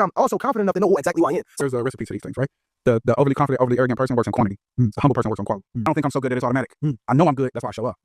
I'm also confident enough to know exactly who I am. There's a recipe to these things, right? The overly confident, overly arrogant person works on quantity. The humble person works on quality. I don't think I'm so good that it's automatic. I know I'm good, that's why I show up.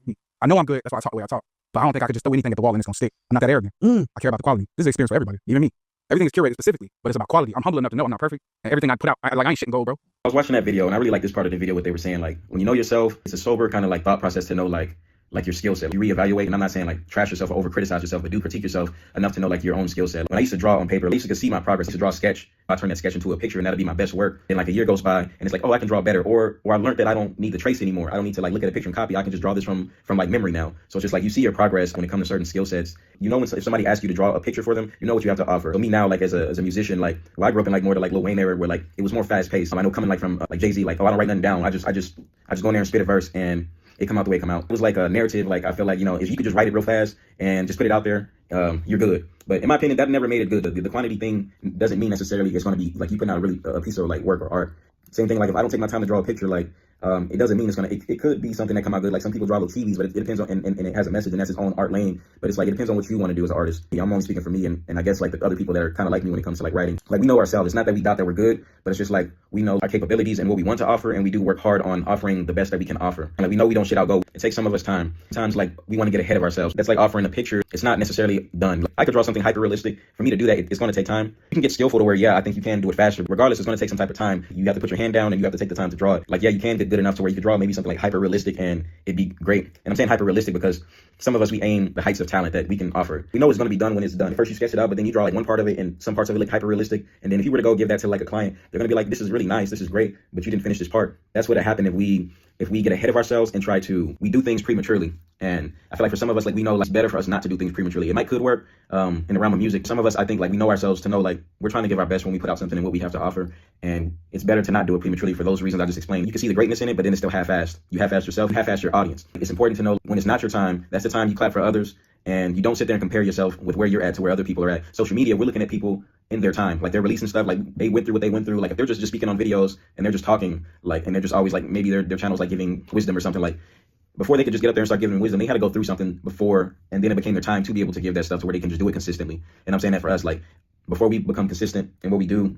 I know I'm good, that's why I talk the way I talk. But I don't think I could just throw anything at the wall and it's gonna stick. I'm not that arrogant. I care about the quality. This is an experience for everybody, even me. Everything is curated specifically, but it's about quality. I'm humble enough to know I'm not perfect, and everything I put out, I ain't shit and gold, bro. I was watching that video, and I really like this part of the video, what they were saying. Like, when you know yourself, it's a sober kind of like thought process to know like your skill set. You reevaluate, and I'm not saying like trash yourself or over criticize yourself, but do critique yourself enough to know like your own skill set. When I used to draw on paper, at least you could see my progress. I used to draw a sketch. I turn that sketch into a picture, and that'll be my best work. And like a year goes by, and it's like, oh, I can draw better, or I learned that I don't need to trace anymore. I don't need to like look at a picture and copy. I can just draw this from like memory now. So it's just like you see your progress when it comes to certain skill sets. You know, if somebody asks you to draw a picture for them, you know what you have to offer. So me now, like as a musician, like well, I grew up in like more to like Lil Wayne era, where like it was more fast paced. I know coming like from like Jay-Z, like oh, I don't write nothing down. I just go in there and spit a verse and it come out the way it come out. It was like a narrative. Like I feel like, you know, if you could just write it real fast and just put it out there, you're good. But in my opinion, that never made it good. The quantity thing doesn't mean necessarily it's going to be like you putting out a piece of like work or art. Same thing, like if I don't take my time to draw a picture, like it doesn't mean it's gonna. It could be something that come out good. Like some people draw little TVs, but it depends on and it has a message and that's its own art lane. But it's like it depends on what you want to do as an artist. Yeah, I'm only speaking for me and I guess like the other people that are kind of like me when it comes to like writing. Like we know ourselves. It's not that we doubt that we're good, but it's just like we know our capabilities and what we want to offer, and we do work hard on offering the best that we can offer. And like we know we don't shit out gold. It takes some of us time. Sometimes like we want to get ahead of ourselves. That's like offering a picture. It's not necessarily done. Like, I could draw something hyper realistic. For me to do that, it's going to take time. You can get skillful to where I think you can do it faster. Regardless, it's going to take some type of time. You have to put your hand down and you have to take the time to draw it. Like you can get good enough to where you could draw maybe something like hyper realistic and it'd be great. And I'm saying hyper realistic because some of us, we aim the heights of talent that we can offer. We know it's going to be done when it's done. First you sketch it out, but then you draw like one part of it and some parts of it look hyper realistic. And then if you were to go give that to like a client, they're going to be like, this is really nice, this is great, but you didn't finish this part. That's what happened if we get ahead of ourselves and we do things prematurely. And I feel like for some of us, like we know like it's better for us not to do things prematurely. It could work in the realm of music. Some of us, I think like we know ourselves to know like we're trying to give our best when we put out something and what we have to offer. And it's better to not do it prematurely for those reasons I just explained. You can see the greatness in it, but then it's still half-assed. You half-ass yourself, you half-ass your audience. It's important to know when it's not your time, that's the time you clap for others. And you don't sit there and compare yourself with where you're at to where other people are at. Social media, we're looking at people in their time. Like they're releasing stuff, like they went through what they went through. Like if they're just speaking on videos and they're just talking, like, and they're just always like, maybe their channel's like giving wisdom or something, like before they could just get up there and start giving wisdom, they had to go through something before, and then it became their time to be able to give that stuff to where they can just do it consistently. And I'm saying that for us, like before we become consistent in what we do,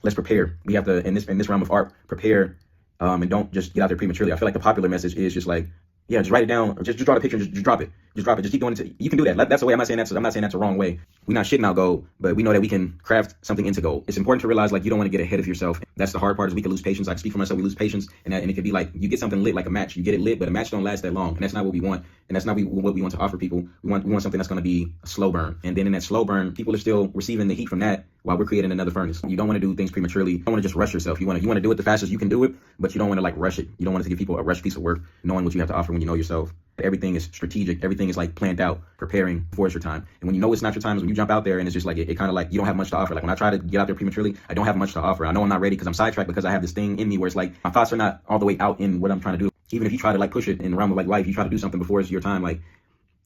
let's prepare. We have to, in this realm of art, prepare and don't just get out there prematurely. I feel like the popular message is just like, yeah, just write it down or just draw the picture and just drop it. Just drop it. Just keep doing it. You can do that. That's the way. I'm not saying that's a wrong way. We're not shitting out gold, but we know that we can craft something into gold. It's important to realize like you don't want to get ahead of yourself. That's the hard part is we can lose patience. I can speak for myself. We lose patience, and it could be like you get something lit like a match. You get it lit, but a match don't last that long, and that's not what we want. And that's not what we want to offer people. We want something that's going to be a slow burn, and then in that slow burn, people are still receiving the heat from that while we're creating another furnace. You don't want to do things prematurely. You don't want to just rush yourself. You want to do it the fastest you can do it, but you don't want to like rush it. You don't want to give people a rush piece of work, knowing what you have to offer when you know yourself. Everything is strategic. Everything is like planned out, preparing before it's your time. And when you know it's not your time is when you jump out there and it's just like it kind of like you don't have much to offer. Like when I try to get out there prematurely, I don't have much to offer. I know I'm not ready because I'm sidetracked because I have this thing in me where it's like my thoughts are not all the way out in what I'm trying to do. Even if you try to like push it in the realm of like life, you try to do something before it's your time, like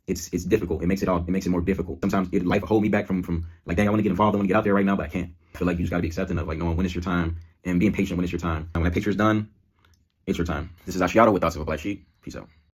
it's difficult. It makes it more difficult. Sometimes life will hold me back from like, dang, I want to get involved. I want to get out there right now, but I can't. I feel like you just got to be accepting of like knowing when it's your time and being patient when it's your time. And when that picture is done, it's your time. This is Ashiato with Thoughts of a Black Sheep. Peace out.